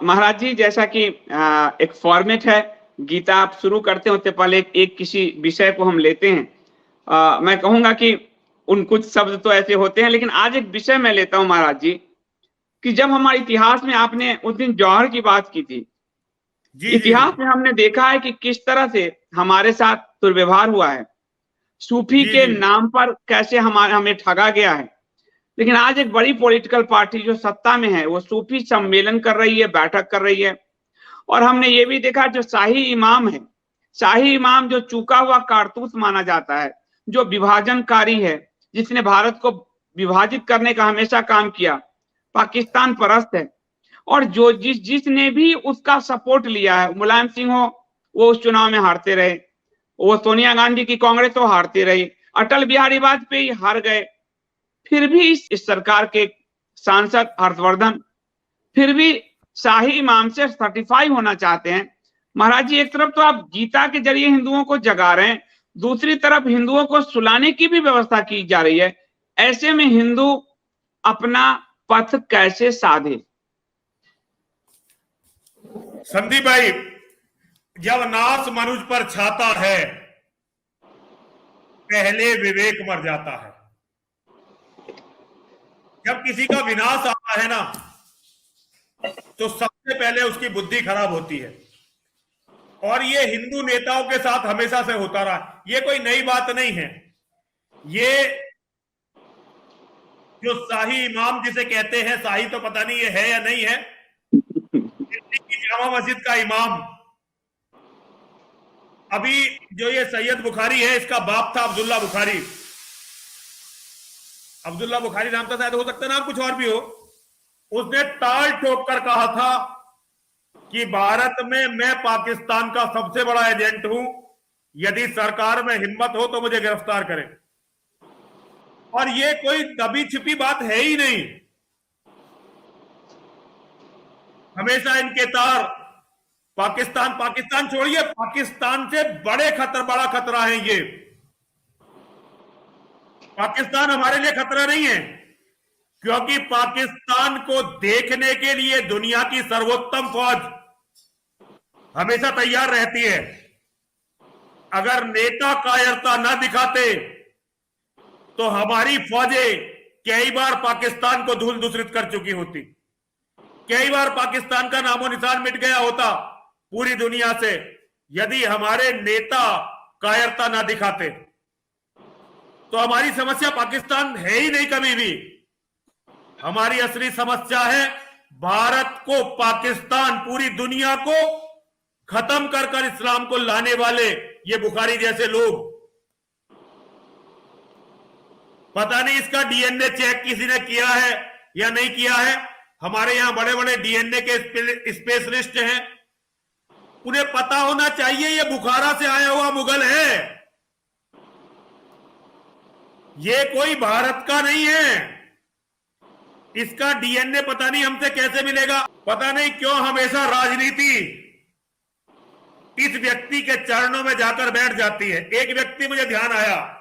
महाराज जी, जैसा कि एक फॉर्मेट है, गीता आप शुरू करते होते पहले एक किसी विषय को हम लेते हैं। मैं कहूंगा कि उन कुछ शब्द तो ऐसे होते हैं, लेकिन आज एक विषय मैं लेता हूं महाराज जी, कि जब हमारे इतिहास में आपने उस दिन जौहर की बात की थी, जी जी इतिहास जी में हमने देखा है कि किस तरह से हमारे साथ दुर्व्यवहार हुआ है, सूफी जी के जी नाम पर कैसे हमें ठगा गया है। लेकिन आज एक बड़ी पॉलिटिकल पार्टी जो सत्ता में है, वो सूफी सम्मेलन कर रही है, बैठक कर रही है। और हमने ये भी देखा, जो शाही इमाम है, शाही इमाम जो चूका हुआ कारतूस माना जाता है, जो विभाजनकारी है, जिसने भारत को विभाजित करने का हमेशा काम किया, पाकिस्तान परस्त है। और जो जिसने भी उसका सपोर्ट लिया है, मुलायम सिंह हो, वो उस चुनाव में हारते रहे, वो सोनिया गांधी की कांग्रेस हो हारती रही, अटल बिहारी वाजपेयी हार गए, फिर भी इस सरकार के सांसद हर्षवर्धन फिर भी शाही इमाम से सर्टिफाई होना चाहते हैं। महाराज जी, एक तरफ तो आप गीता के जरिए हिंदुओं को जगा रहे हैं, दूसरी तरफ हिंदुओं को सुलाने की भी व्यवस्था की जा रही है। ऐसे में हिंदू अपना पथ कैसे साधे? संदीप भाई, जब नाश मनुष्य पर छाता है, पहले विवेक मर जाता है। जब किसी का विनाश आता है ना, तो सबसे पहले उसकी बुद्धि खराब होती है। और ये हिंदू नेताओं के साथ हमेशा से होता रहा, ये कोई नई बात नहीं है। ये जो शाही इमाम जिसे कहते हैं, शाही तो पता नहीं ये है या नहीं है, दिल्ली की जामा मस्जिद का इमाम, अभी जो ये सैयद बुखारी है, इसका बाप था अब्दुल्ला बुखारी। अब्दुल्ला बुखारी नाम था, शायद हो सकता है नाम कुछ और भी हो। उसने ताल ठोक कर कहा था कि भारत में मैं पाकिस्तान का सबसे बड़ा एजेंट हूं, यदि सरकार में हिम्मत हो तो मुझे गिरफ्तार करें। और ये कोई दबी छिपी बात है ही नहीं। हमेशा इनके तार पाकिस्तान पाकिस्तान छोड़िए, पाकिस्तान से बड़ा खतरा है ये। पाकिस्तान हमारे लिए खतरा नहीं है, क्योंकि पाकिस्तान को देखने के लिए दुनिया की सर्वोत्तम फौज हमेशा तैयार रहती है। अगर नेता कायरता न दिखाते तो हमारी फौजें कई बार पाकिस्तान को धूल दूसरित कर चुकी होती, कई बार पाकिस्तान का नामो निशान मिट गया होता पूरी दुनिया से, यदि हमारे नेता कायरता ना दिखाते। तो हमारी समस्या पाकिस्तान है ही नहीं कभी भी। हमारी असली समस्या है भारत को, पाकिस्तान, पूरी दुनिया को खत्म कर कर इस्लाम को लाने वाले ये बुखारी जैसे लोग। पता नहीं इसका डीएनए चेक किसी ने किया है या नहीं किया है। हमारे यहां बड़े बड़े डीएनए के स्पेशलिस्ट हैं, उन्हें पता होना चाहिए ये बुखारा से आया हुआ मुगल है, ये कोई भारत का नहीं है। इसका डीएनए पता नहीं हमसे कैसे मिलेगा। पता नहीं क्यों हमेशा राजनीति इस व्यक्ति के चरणों में जाकर बैठ जाती है। एक व्यक्ति मुझे ध्यान आया,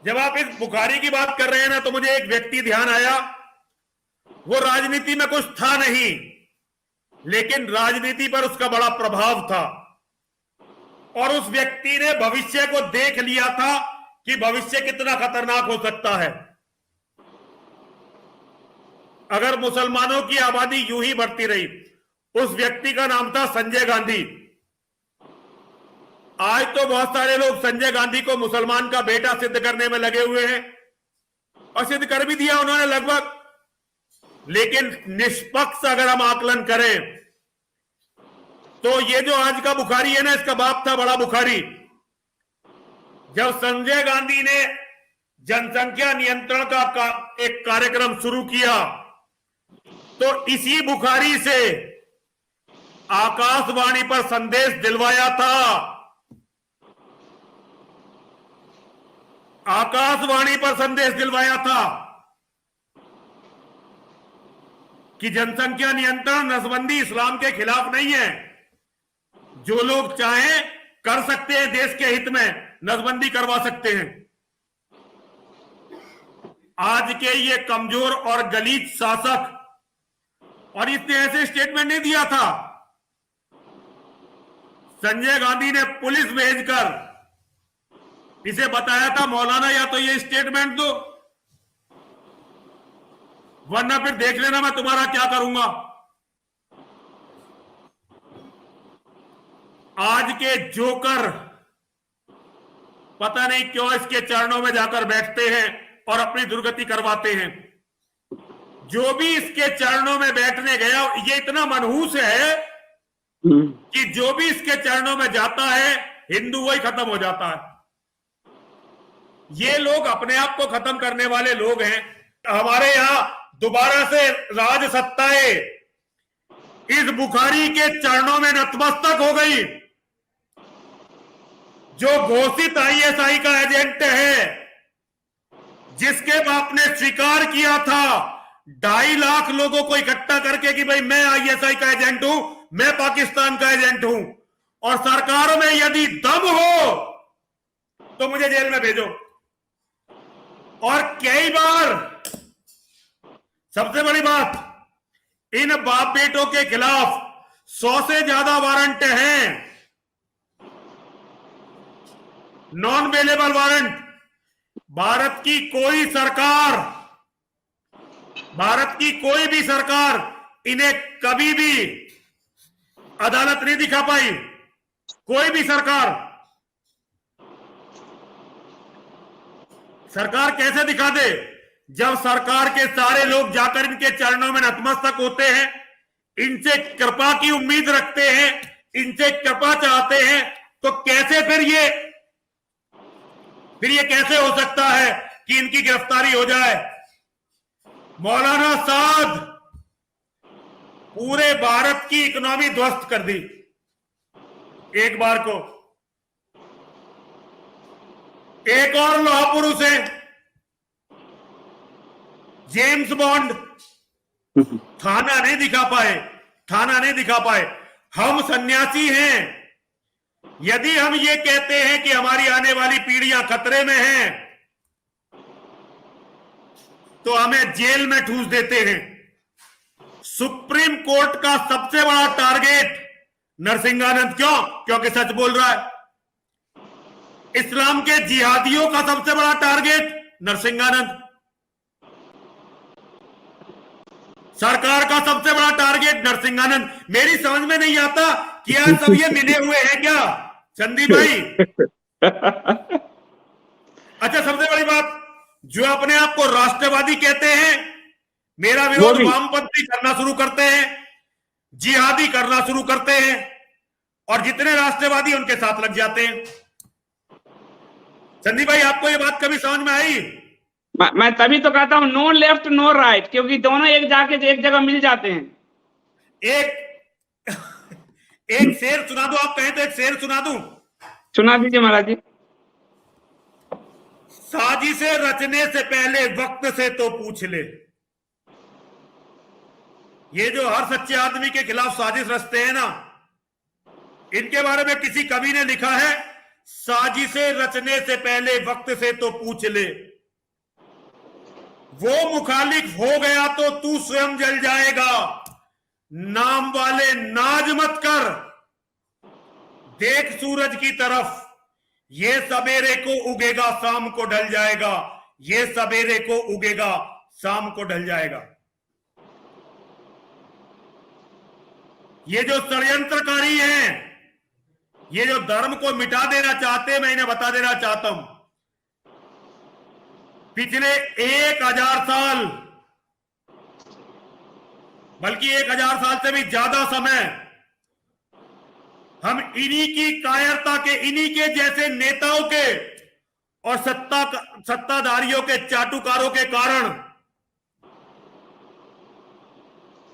जब आप इस बुखारी की बात कर रहे हैं ना, तो मुझे एक व्यक्ति ध्यान आया। वो राजनीति में कुछ था नहीं, लेकिन राजनीति पर उसका बड़ा प्रभाव था। और उस व्यक्ति ने भविष्य को देख लिया था कि भविष्य कितना खतरनाक हो सकता है अगर मुसलमानों की आबादी यूं ही बढ़ती रही। उस व्यक्ति का नाम था संजय गांधी। आज तो बहुत सारे लोग संजय गांधी को मुसलमान का बेटा सिद्ध करने में लगे हुए हैं, और सिद्ध कर भी दिया उन्होंने लगभग। लेकिन निष्पक्ष अगर हम आकलन करें तो ये जो आज का बुखारी है ना, इसका बाप था बड़ा बुखारी। जब संजय गांधी ने जनसंख्या नियंत्रण का एक कार्यक्रम शुरू किया, तो इसी बुखारी से आकाशवाणी पर संदेश दिलवाया था। आकाशवाणी पर संदेश दिलवाया था कि जनसंख्या नियंत्रण, नसबंदी इस्लाम के खिलाफ नहीं है। जो लोग चाहें कर सकते हैं, देश के हित में नसबंदी करवा सकते हैं। आज के ये कमजोर और गलीच शासक और इसने ऐसे स्टेटमेंट नहीं दिया था। संजय गांधी ने पुलिस भेजकर इसे बताया था, मौलाना या तो ये स्टेटमेंट दो, वरना फिर देख लेना मैं तुम्हारा क्या करूंगा। आज के जोकर पता नहीं क्यों इसके चरणों में जाकर बैठते हैं और अपनी दुर्गति करवाते हैं। जो भी इसके चरणों में बैठने गया, ये इतना मनहूस है कि जो भी इसके चरणों में जाता है, हिंदू वही खत्म हो जाता है। ये लोग अपने आप को खत्म करने वाले लोग हैं। हमारे यहां दोबारा से राज सत्ताएं इस बुखारी के चरणों में नतमस्तक हो गई। जो घोषित आईएसआई का एजेंट है, जिसके बाप ने स्वीकार किया था 2.5 लाख लोगों को इकट्ठा करके कि भाई मैं आईएसआई का एजेंट हूं, मैं पाकिस्तान का एजेंट हूं, और सरकार में यदि दम हो तो मुझे जेल में भेजो। और कई बार, सबसे बड़ी बात, इन बाप बेटों के खिलाफ 100 से ज्यादा वारंट हैं, नॉन अवेलेबल वारंट। भारत की कोई भी सरकार इन्हें कभी भी अदालत नहीं दिखा पाई। कोई भी सरकार कैसे दिखा दे, जब सरकार के सारे लोग जाकर इनके चरणों में नतमस्तक होते हैं, इनसे कृपा की उम्मीद रखते हैं, इनसे कृपा चाहते हैं, तो कैसे फिर ये कैसे हो सकता है कि इनकी गिरफ्तारी हो जाए। मौलाना साद पूरे भारत की इकोनॉमी ध्वस्त कर दी एक बार को। एक और लौह पुरुष है जेम्स बॉन्ड, थाना नहीं दिखा पाए। हम सन्यासी हैं। यदि हम ये कहते हैं कि हमारी आने वाली पीढ़ियां खतरे में हैं, तो हमें जेल में ठूस देते हैं। सुप्रीम कोर्ट का सबसे बड़ा टारगेट नरसिंहानंद, क्योंकि सच बोल रहा है। इस्लाम के जिहादियों का सबसे बड़ा टारगेट नरसिंहानंद। सरकार का सबसे बड़ा टारगेट नरसिंहानंद। मेरी समझ में नहीं आता कि यार सब ये मिले हुए हैं क्या संदीप भाई? अच्छा, सबसे बड़ी बात, जो अपने आप को राष्ट्रवादी कहते हैं, मेरा विरोध वामपंथी करना शुरू करते हैं, जिहादी करना शुरू करते हैं, और जितने राष्ट्रवादी उनके साथ लग जाते हैं। संदीप भाई, आपको ये बात कभी समझ में आई? मैं तभी तो कहता हूं नो लेफ्ट नो राइट, क्योंकि दोनों एक जगह मिल जाते हैं। एक शेर सुना दो, आप कहें तो एक शेर सुना दूं? सुना दीजिए महाराज जी। साजिशें रचने से पहले वक्त से तो पूछ ले। ये जो हर सच्चे आदमी के खिलाफ साजिश रचते हैं ना, इनके बारे में किसी कवि ने लिखा है, साजिशें रचने से पहले वक्त से तो पूछ ले, वो मुखालिफ हो गया तो तू स्वयं जल जाएगा। नाम वाले नाज मत कर, देख सूरज की तरफ, ये सवेरे को उगेगा शाम को ढल जाएगा, ये सवेरे को उगेगा शाम को ढल जाएगा। ये जो षड्यंत्रकारी हैं, ये जो धर्म को मिटा देना चाहते हैं, मैं इन्हें बता देना चाहता हूं, पिछले 1000 साल, बल्कि 1000 साल से भी ज्यादा समय, हम इन्हीं की कायरता के, इन्हीं के जैसे नेताओं के और सत्ताधारियों के, चाटुकारों के कारण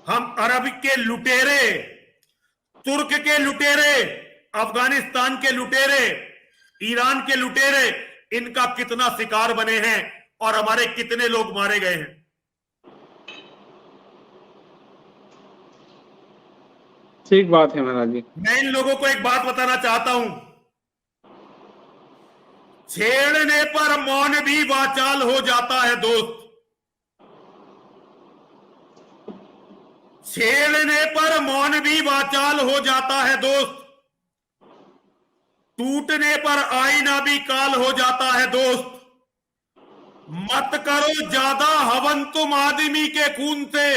हम अरब के लुटेरे, तुर्क के लुटेरे, अफगानिस्तान के लुटेरे, ईरान के लुटेरे, इनका कितना शिकार बने हैं और हमारे कितने लोग मारे गए हैं। ठीक बात है महाराज जी। मैं इन लोगों को एक बात बताना चाहता हूं, छेड़ने पर मौन भी वाचाल हो जाता है दोस्त। छेड़ने पर मौन भी वाचाल हो जाता है दोस्त, टूटने पर आईना भी काल हो जाता है दोस्त। मत करो ज्यादा हवन तुम आदमी के खून से।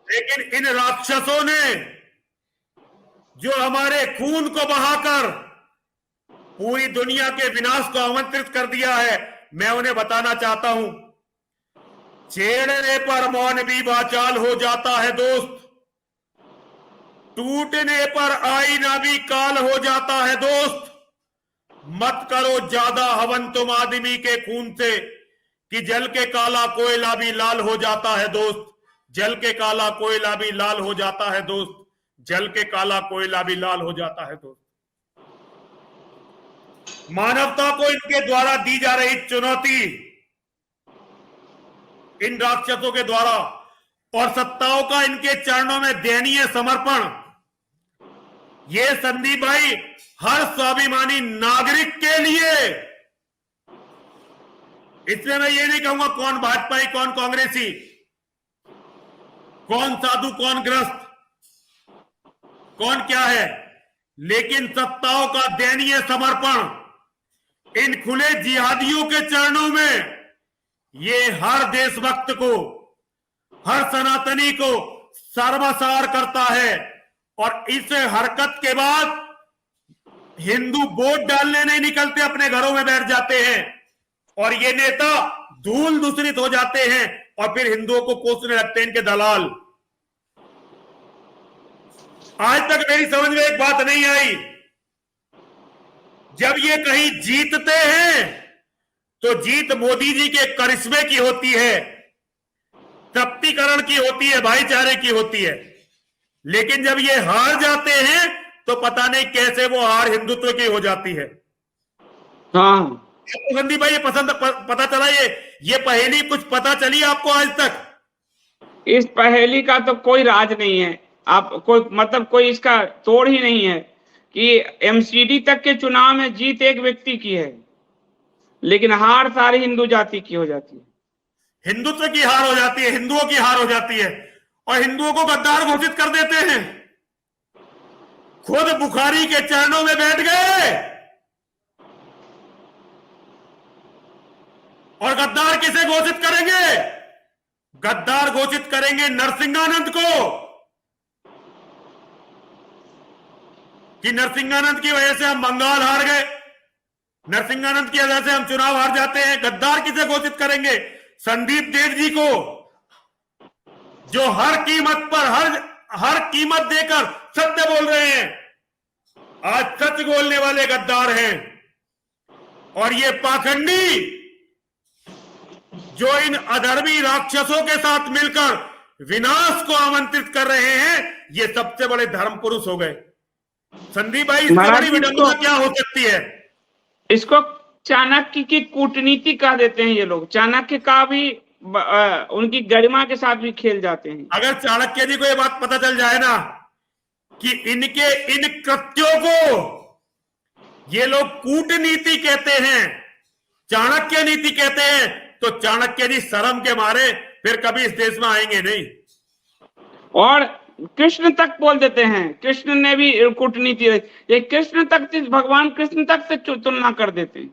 लेकिन इन राक्षसों ने जो हमारे खून को बहाकर पूरी दुनिया के विनाश को आमंत्रित कर दिया है, मैं उन्हें बताना चाहता हूं, छेड़ने पर मौन भी वाचाल हो जाता है दोस्त, टूटने पर आईना भी काल हो जाता है दोस्त। मत करो ज्यादा हवन तुम आदमी के खून से, कि जल के काला कोयला भी लाल हो जाता है दोस्त, जल के काला कोयला भी लाल हो जाता है दोस्त, जल के काला कोयला भी लाल हो जाता है दोस्त। मानवता को इनके द्वारा दी जा रही चुनौती, इन राक्षसों के द्वारा, और सत्ताओं का इनके चरणों में दयनीय समर्पण, ये संदीप भाई हर स्वाभिमानी नागरिक के लिए, इसलिए मैं ये नहीं कहूंगा कौन भाजपाई कौन कांग्रेसी, कौन साधु कौन ग्रस्त, कौन क्या है, लेकिन सत्ताओं का दयनीय समर्पण इन खुले जिहादियों के चरणों में, ये हर देशभक्त को, हर सनातनी को सर्वसार करता है। और इस हरकत के बाद हिंदू वोट डालने नहीं निकलते, अपने घरों में बैठ जाते हैं, और ये नेता धूल दूषित हो जाते हैं, और फिर हिंदुओं को कोसने लगते हैं इनके दलाल। आज तक मेरी समझ में एक बात नहीं आई, जब ये कहीं जीतते हैं तो जीत मोदी जी के करिश्मे की होती है, तृप्तिकरण की होती है, भाईचारे की होती है। लेकिन जब ये हार जाते हैं तो पता नहीं कैसे वो हार हिंदुत्व की हो जाती है। हाँ संदीप भाई, ये पता चला, ये पहेली कुछ पता चली आपको आज तक? इस पहेली का तो कोई राज नहीं है, आप कोई मतलब कोई इसका तोड़ ही नहीं है कि एमसीडी तक के चुनाव में जीत एक व्यक्ति की है, लेकिन हार सारी हिंदू जाति की हो जाती है। हिंदुत्व की हार हो जाती है, हिंदुओं की हार हो जाती है, और हिंदुओं को गद्दार घोषित कर देते हैं। खुद बुखारी के चरणों में बैठ गए, और गद्दार किसे घोषित करेंगे? गद्दार घोषित करेंगे नरसिंहानंद को, कि नरसिंहानंद की वजह से हम बंगाल हार गए, नरसिंहानंद की वजह से हम चुनाव हार जाते हैं। गद्दार किसे घोषित करेंगे? संदीप देव जी को, जो हर कीमत पर हर कीमत देकर सत्य बोल रहे हैं, आज सच बोलने वाले गद्दार हैं। और ये पाखंडी जो इन अधर्मी राक्षसों के साथ मिलकर विनाश को आमंत्रित कर रहे हैं, ये सबसे बड़े धर्म पुरुष हो गए। संदीप भाई, इससे बड़ी विडंबना क्या हो सकती है? इसको चाणक्य की कूटनीति कह देते हैं ये लोग। चाणक्य का भी उनकी गरिमा के साथ भी खेल जाते हैं। अगर चाणक्य जी को ये बात पता चल जाए ना कि इनके इन कृत्यों को ये लोग कूटनीति कहते हैं, चाणक्य नीति कहते हैं, तो चाणक्य जी शर्म के मारे फिर कभी इस देश में आएंगे नहीं। और कृष्ण तक बोल देते हैं, कृष्ण ने भी कूटनीति, ये कृष्ण तक, भगवान कृष्ण तक से तुलना कर देते हैं।